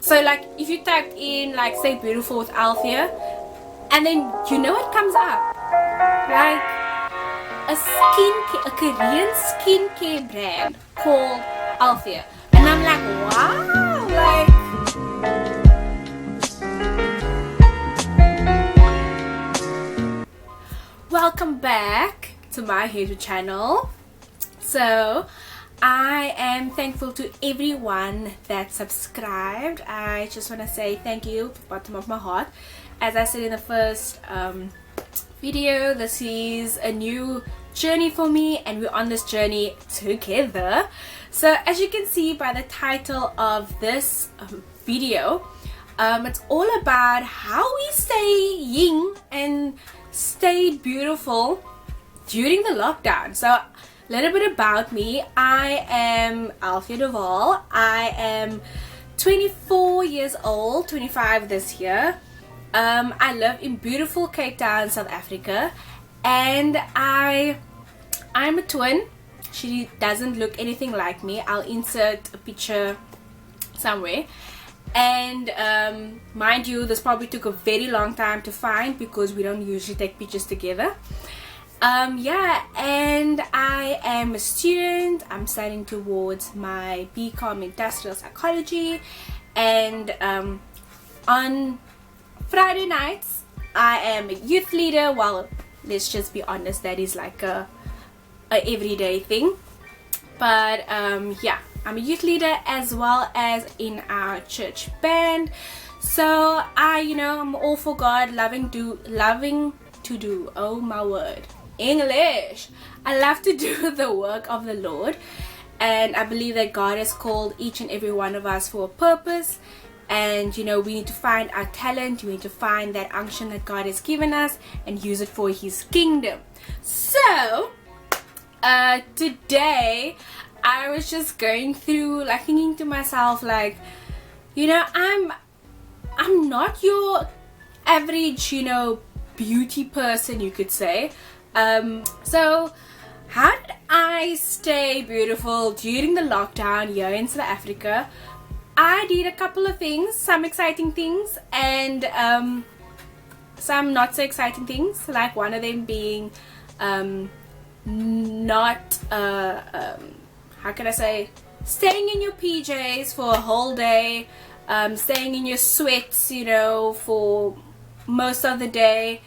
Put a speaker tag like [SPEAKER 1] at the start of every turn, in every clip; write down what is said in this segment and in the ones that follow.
[SPEAKER 1] So like if you typed in like say beautiful with Althea, and then you know what comes up? Like a Korean skincare brand called Althea. And I'm like, wow, like welcome back to my YouTube channel. So I am thankful to everyone that subscribed. I just want to say thank you from the bottom of my heart. As I said in the first video, this is a new journey for me and we're on this journey together. So as you can see by the title of this video, it's all about how we stay young and stay beautiful during the lockdown. So a little bit about me. I am Althea. I am 24 years old, 25 this year. I live in beautiful Cape Town, South Africa, and I'm a twin. She doesn't look anything like me. I'll insert a picture somewhere. And mind you, this probably took a very long time to find because we don't usually take pictures together. Yeah, and I am a student. I'm studying towards my BCom Industrial Psychology, and on Friday nights I am a youth leader. Well, let's just be honest, that is like a everyday thing. But yeah, I'm a youth leader as well as in our church band. So I'm all for God, loving to do, oh my word, English. I love to do the work of the Lord, and I believe that God has called each and every one of us for a purpose. And we need to find our talent, we need to find that unction that God has given us and use it for His kingdom. So today I was just going through, like, thinking to myself, like, I'm not your average beauty person, you could say. So how did I stay beautiful during the lockdown here in South Africa? I did a couple of things, some exciting things and some not so exciting things, like one of them being not how can I say, staying in your PJs for a whole day, staying in your sweats for most of the day.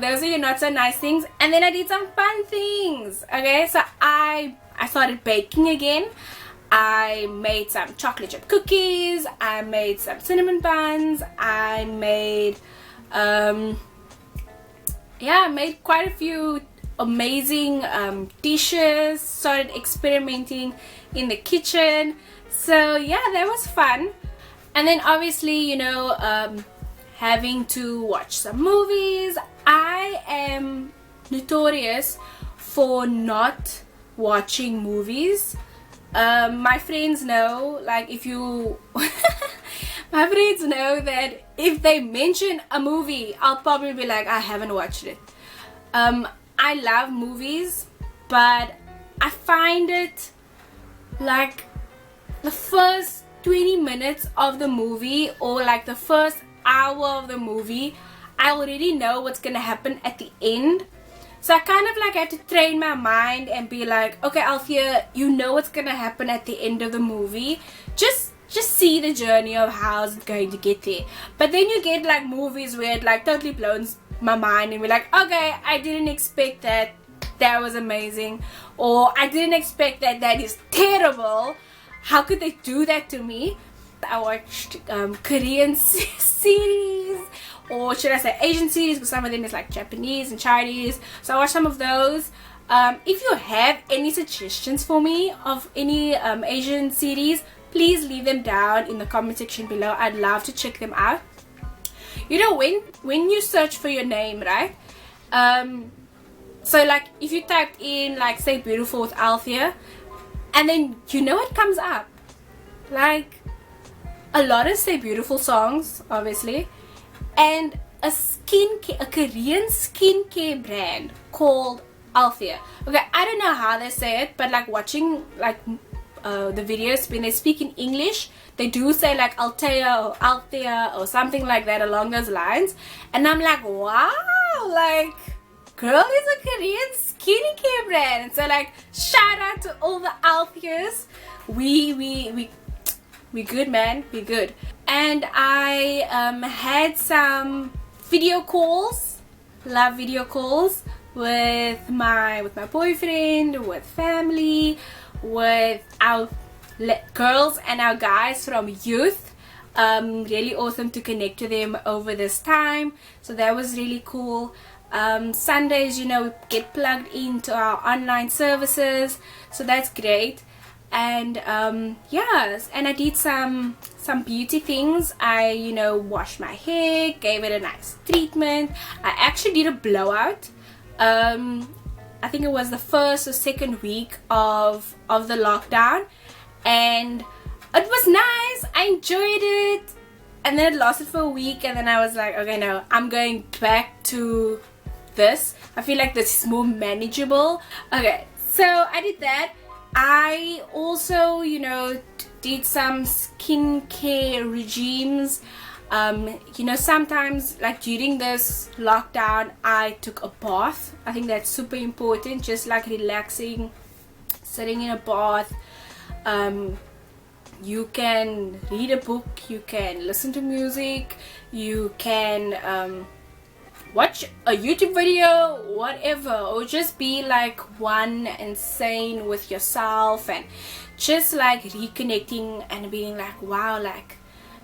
[SPEAKER 1] Those are your not so nice things. And then I did some fun things. Okay, so I started baking again. I made some chocolate chip cookies, I made some cinnamon buns, I made I made quite a few amazing dishes, started experimenting in the kitchen. So yeah, that was fun. And then obviously having to watch some movies. I am notorious for not watching movies. My friends know, like, if you my friends know that if they mention a movie, I'll probably be like, I haven't watched it. I love movies, but I find it like the first 20 minutes of the movie or like the first hour of the movie, I already know what's gonna happen at the end. So I kind of like have to train my mind and be like, okay, Althea, you know what's gonna happen at the end of the movie. Just see the journey of how it's going to get there. But then you get like movies where it like totally blows my mind and we're like, okay, I didn't expect that. That was amazing. Or I didn't expect that. That is terrible. How could they do that to me? I watched Korean series, or should I say Asian series, because some of them is like Japanese and Chinese. So I watched some of those. If you have any suggestions for me of any Asian series, please leave them down in the comment section below. I'd love to check them out. When you search for your name, right? So like if you typed in like say beautiful with Althea, and then what comes up? Like a lot of say beautiful songs, obviously, and a Korean skincare brand called Althea. Okay, I don't know how they say it, but like watching like the videos, when they speak in English, they do say like Althea or something like that along those lines, and I'm like, wow, like girl is a Korean skincare brand. And so like shout out to all the Altheas. We good, man, we good. And I had some video calls, love video calls with my boyfriend, with family, with our girls and our guys from youth. Really awesome to connect to them over this time, so that was really cool. Sundays, you know, we get plugged into our online services, so that's great. And yes, and I did some beauty things. I, you know, washed my hair, gave it a nice treatment. I actually did a blowout. I think it was the first or second week of the lockdown, and it was nice. I enjoyed it, and then it lasted for a week, and then I was like, okay, no, I'm going back to this. I feel like this is more manageable. Okay, so I did that. I also, you know, did some skincare regimes. You know, sometimes like during this lockdown I took a bath. I think that's super important, just like relaxing, sitting in a bath. You can read a book, you can listen to music, you can watch a YouTube video, whatever, or just be like one and sane with yourself, and just like reconnecting and being like, wow, like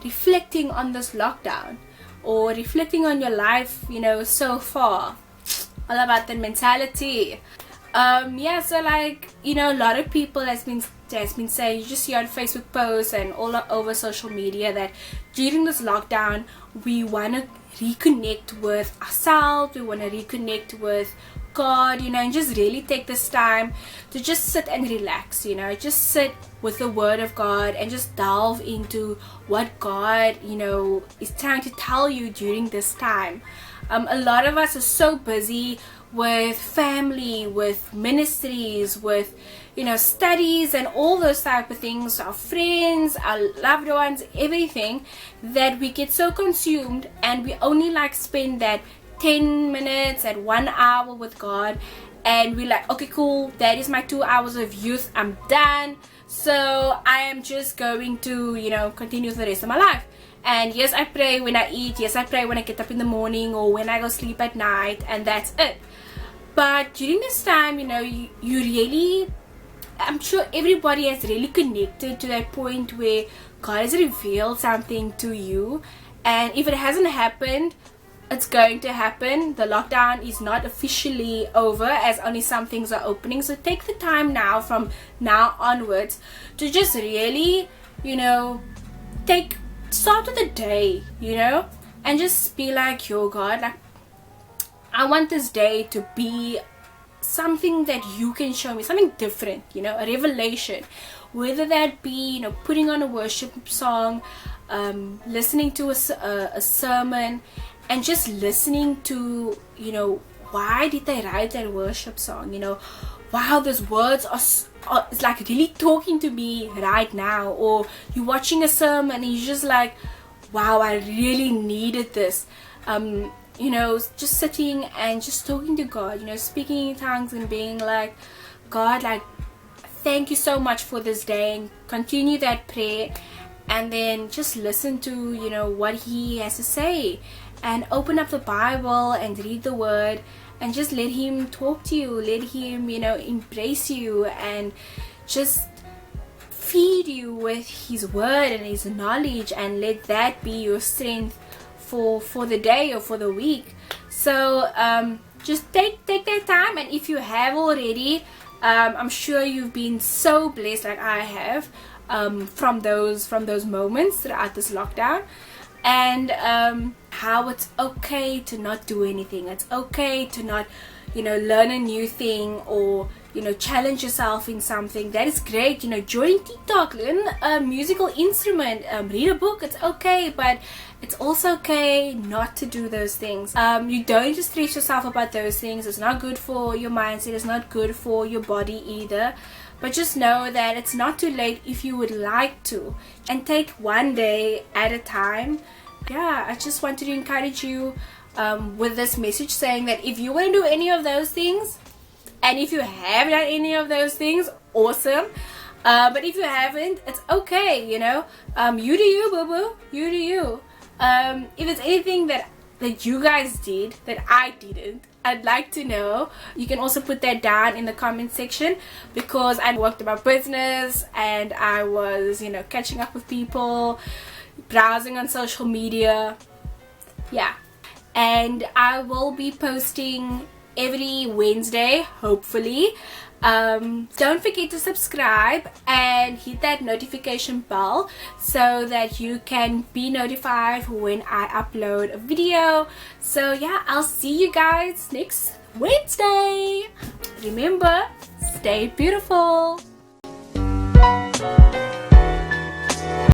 [SPEAKER 1] reflecting on this lockdown, or reflecting on your life, you know, so far. All about the mentality. Yeah, so like, you know, a lot of people has been saying, you just see on Facebook posts and all over social media, that during this lockdown we want to reconnect with ourselves, we want to reconnect with God, you know, and just really take this time to just sit and relax, you know, just sit with the Word of God and just delve into what God, you know, is trying to tell you during this time. A lot of us are so busy with family, with ministries, with, you know, studies and all those type of things, our friends, our loved ones, everything, that we get so consumed and we only like spend that 10 minutes and 1 hour with God, and we're like, okay, cool, that is my 2 hours of youth, I'm done, so I am just going to, you know, continue the rest of my life. And yes, I pray when I eat, yes, I pray when I get up in the morning or when I go sleep at night, and that's it. But during this time, you know, you really, I'm sure everybody has really connected to that point where God has revealed something to you, and if it hasn't happened, it's going to happen. The lockdown is not officially over, as only some things are opening. So take the time now, from now onwards, to just really, you know, start with the day, you know, and just be like, yo God, like, I want this day to be something that you can show me, something different, you know, a revelation, whether that be, you know, putting on a worship song, listening to a sermon, and just listening to, you know, why did they write that worship song, you know, wow, those words are it's like really talking to me right now. Or you're watching a sermon and you're just like, wow, I really needed this. You know, just sitting and just talking to God, you know, speaking in tongues and being like, God, like, thank you so much for this day, and continue that prayer, and then just listen to, you know, what He has to say, and open up the Bible and read the Word, and just let Him talk to you, let Him, you know, embrace you, and just feed you with His Word and His knowledge, and let that be your strength for the day or for the week. So just take that time, and if you have already, I'm sure you've been so blessed like I have, from those moments throughout this lockdown. And how it's okay to not do anything. It's okay to not, you know, learn a new thing, or, you know, challenge yourself in something. That is great. You know, join TikTok, learn a musical instrument, read a book. It's okay, but it's also okay not to do those things. You don't need to stress yourself about those things. It's not good for your mindset. It's not good for your body either. but just know that it's not too late if you would like to, and take one day at a time. Yeah, I just wanted to encourage you with this message, saying that if you want to do any of those things, and if you have done any of those things, awesome. But if you haven't, it's okay, you know. You do you, boo boo. You do you. If it's anything that you guys did that I didn't, I'd like to know. You can also put that down in the comment section, because I worked about business and I was, you know, catching up with people, browsing on social media. Yeah, and I will be posting every Wednesday, hopefully. Don't forget to subscribe and hit that notification bell so that you can be notified when I upload a video. So yeah, I'll see you guys next Wednesday. Remember, stay beautiful.